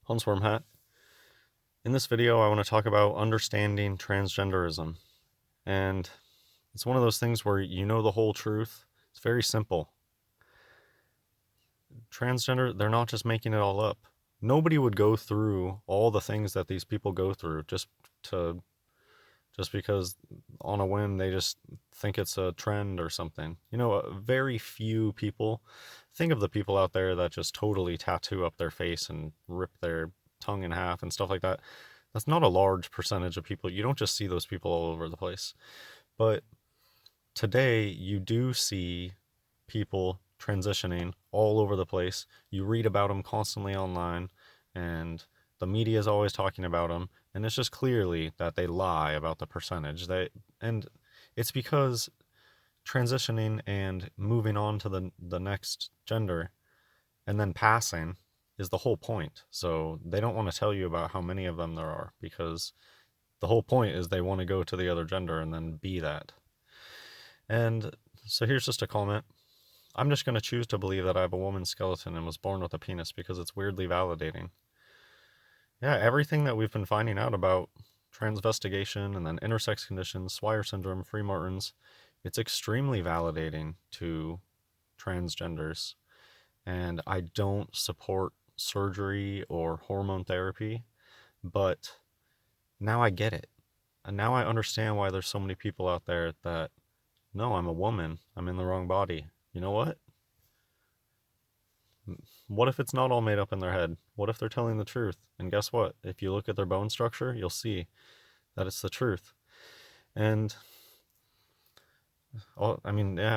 Huntsworm Hat. In this video, I want to talk about understanding transgenderism. And it's one of those things where you know the whole truth. It's very simple. Transgender, they're not just making it all up. Nobody would go through all the things that these people go through just because on a whim they just think it's a trend or something. Very few people. Think of the people out there that just totally tattoo up their face and rip their tongue in half and stuff like that. That's not a large percentage of people. You don't just see those people all over the place. But today, you do see people transitioning all over the place. You read about them constantly online, and the media is always talking about them. And it's just clearly that they lie about the percentage. And it's because transitioning and moving on to the next gender and then passing is the whole point. So they don't want to tell you about how many of them there are, because the whole point is they want to go to the other gender and then be that. And so here's just a comment. I'm just going to choose to believe that I have a woman's skeleton and was born with a penis because it's weirdly validating. Yeah, everything that we've been finding out about transvestigation and then intersex conditions, Swyer syndrome, free Martins, it's extremely validating to transgenders. And I don't support surgery or hormone therapy, but now I get it. And now I understand why there's so many people out there that, no, I'm a woman, I'm in the wrong body. You know what? What if it's not all made up in their head? What if they're telling the truth? And guess what? If you look at their bone structure, you'll see that it's the truth. And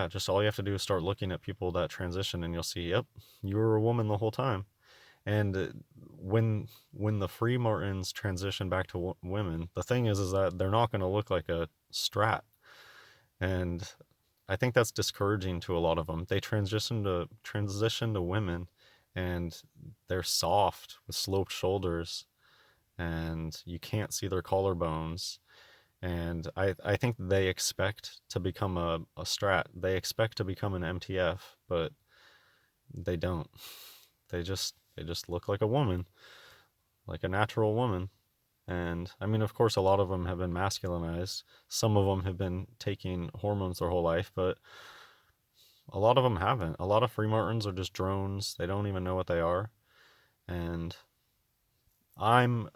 just all you have to do is start looking at people that transition, and you'll see, yep, you were a woman the whole time. And when the free Martins transition back to women, the thing is that they're not going to look like a strat. And I think that's discouraging to a lot of them. They transition to women, and they're soft with sloped shoulders, and you can't see their collarbones. And I think they expect to become a strat. They expect to become an MTF, but they don't. They just look like a woman, like a natural woman. And I mean, of course, a lot of them have been masculinized. Some of them have been taking hormones their whole life, but a lot of them haven't. A lot of free Martins are just drones. They don't even know what they are. And I'm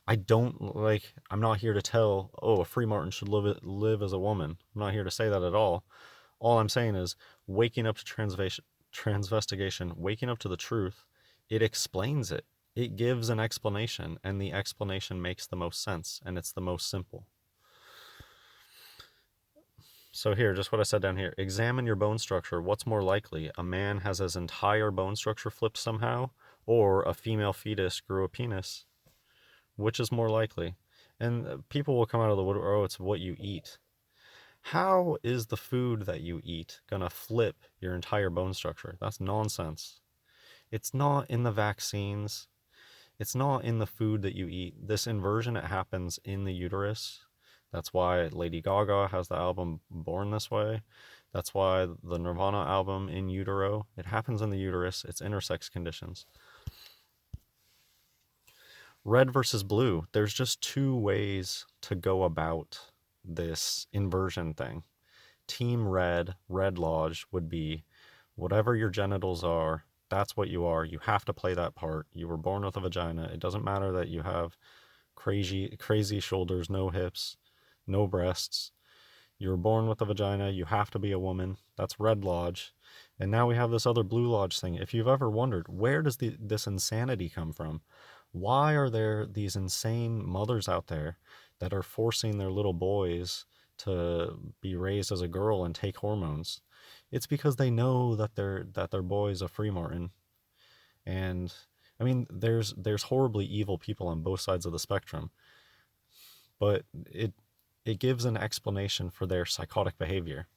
not here to tell, oh, a free Martin should live as a woman. I'm not here to say that at all. All I'm saying is waking up to transvestigation, waking up to the truth, it explains it. It gives an explanation, and the explanation makes the most sense, and it's the most simple. So here, just what I said down here. Examine your bone structure. What's more likely? A man has his entire bone structure flipped somehow, or a female fetus grew a penis? Which is more likely? And people will come out of the woodwork, oh, it's what you eat. How is the food that you eat gonna flip your entire bone structure? That's nonsense. It's not in the vaccines. It's not in the food that you eat. This inversion, it happens in the uterus. That's why Lady Gaga has the album Born This Way. That's why the Nirvana album In Utero, it happens in the uterus. It's intersex conditions. Red versus blue. There's just two ways to go about this inversion thing. Team Red, Red Lodge, would be whatever your genitals are, that's what you are. You have to play that part. You were born with a vagina. It doesn't matter that you have crazy shoulders, no hips, no breasts. You were born with a vagina. You have to be a woman. That's Red Lodge. And now we have this other Blue Lodge thing. If you've ever wondered, where does this insanity come from? Why are there these insane mothers out there that are forcing their little boys to be raised as a girl and take hormones? It's because they know that their boy's a free Martin. And I mean, there's horribly evil people on both sides of the spectrum, but it gives an explanation for their psychotic behavior.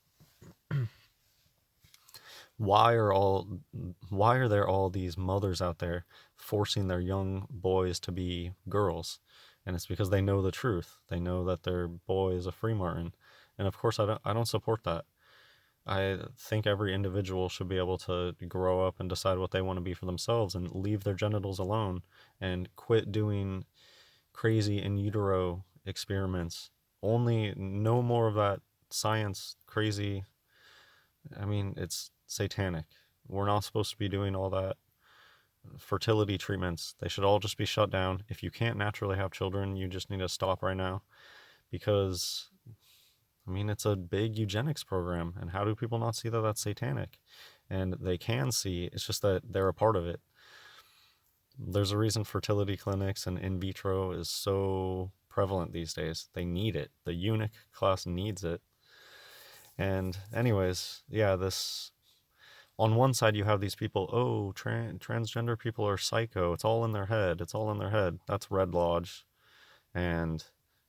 Why are there all these mothers out there forcing their young boys to be girls? And it's because they know the truth. They know that their boy is a free Martin. And of course, I don't support that. I think every individual should be able to grow up and decide what they want to be for themselves and leave their genitals alone and quit doing crazy in utero experiments. Only no more of that science crazy. I mean, it's satanic. We're not supposed to be doing all that fertility treatments. They should all just be shut down. If you can't naturally have children, you just need to stop right now because I mean, it's a big eugenics program, and how do people not see that that's satanic? And they can see, it's just that they're a part of it. There's a reason fertility clinics and in vitro is so prevalent these days. They need it. The eunuch class needs it. And, anyways, yeah, this. On one side, you have these people, oh, transgender people are psycho. It's all in their head. It's all in their head. That's Red Lodge. And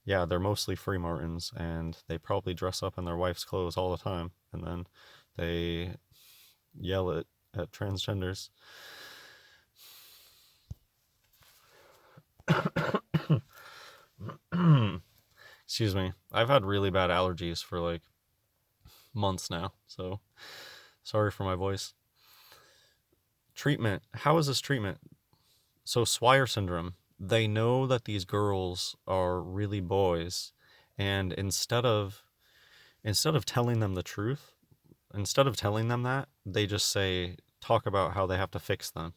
yeah, they're mostly free martins, and they probably dress up in their wife's clothes all the time, and then they yell at transgenders. Excuse me. I've had really bad allergies for like months now, so sorry for my voice. Treatment. How is this treatment? So Swire syndrome. They know that these girls are really boys, and instead of telling them the truth, instead of telling them that, they just talk about how they have to fix them.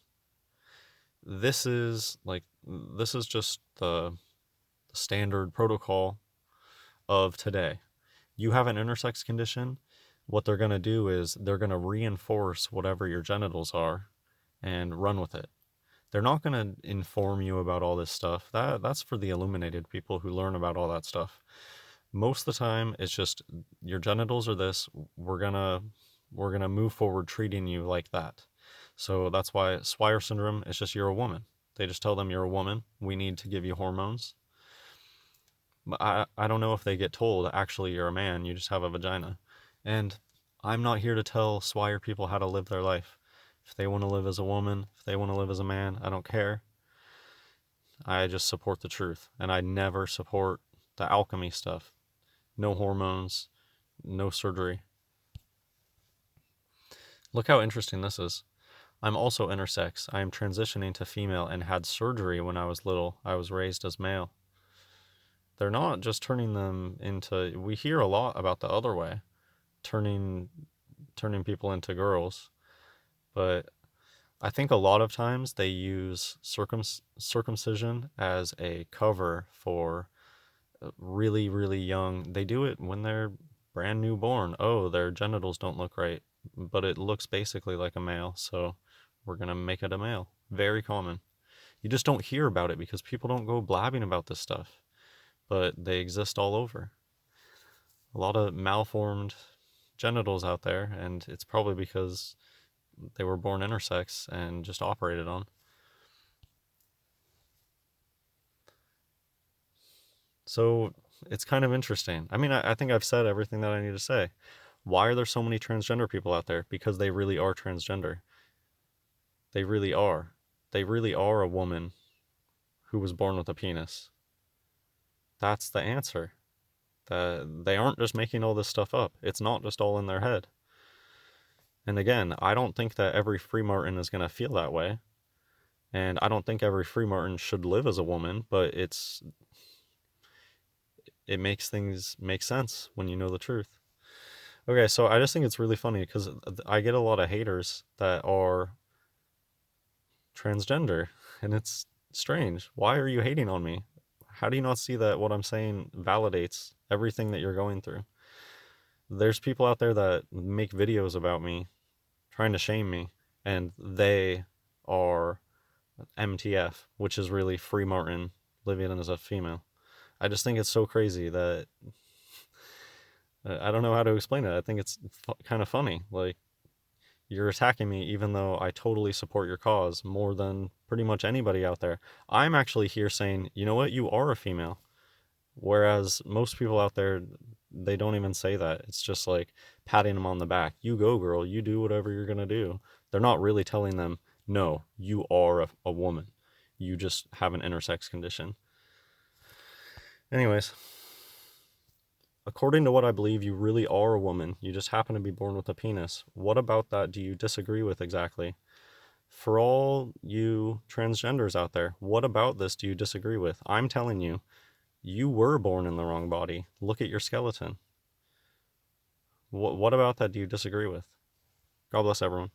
This is just the standard protocol of today. You have an intersex condition, what they're going to do is they're going to reinforce whatever your genitals are and run with it. They're not going to inform you about all this stuff. That's for the illuminated people who learn about all that stuff. Most of the time, it's just your genitals are this. We're gonna move forward treating you like that. So that's why Swire syndrome is just you're a woman. They just tell them you're a woman. We need to give you hormones. But I don't know if they get told actually you're a man. You just have a vagina. And I'm not here to tell Swire people how to live their life. If they want to live as a woman, if they want to live as a man, I don't care. I just support the truth. And I never support the alchemy stuff. No hormones, no surgery. Look how interesting this is. I'm also intersex. I am transitioning to female and had surgery when I was little. I was raised as male. They're not just turning them into. We hear a lot about the other way, turning people into girls, but I think a lot of times they use circumcision as a cover for really, really young. They do it when they're brand new born. Oh, their genitals don't look right, but it looks basically like a male, so we're going to make it a male. Very common. You just don't hear about it because people don't go blabbing about this stuff, but they exist all over. A lot of malformed genitals out there, and it's probably because they were born intersex and just operated on. So it's kind of interesting. I mean, I think I've said everything that I need to say. Why are there so many transgender people out there? Because they really are transgender. They really are. They really are a woman who was born with a penis. That's the answer. That they aren't just making all this stuff up. It's not just all in their head. And again, I don't think that every free martin is going to feel that way. And I don't think every free martin should live as a woman, but it makes things make sense when you know the truth. Okay, so I just think it's really funny because I get a lot of haters that are transgender, and it's strange. Why are you hating on me? How do you not see that what I'm saying validates everything that you're going through? There's people out there that make videos about me, trying to shame me, and they are MTF, which is really free martin living as a female. I just think it's so crazy that I don't know how to explain it. I think it's kind of funny. Like, you're attacking me even though I totally support your cause more than pretty much anybody out there. I'm actually here saying, you know what, you are a female. Whereas most people out there, they don't even say that. It's just like patting them on the back. You go, girl. You do whatever you're going to do. They're not really telling them, no, you are a woman. You just have an intersex condition. Anyways, According to what I believe, you really are a woman. You just happen to be born with a penis. What about that do you disagree with exactly? For all you transgenders out there, what about this do you disagree with? I'm telling you, you were born in the wrong body. Look at your skeleton. What about that do you disagree with? God bless everyone.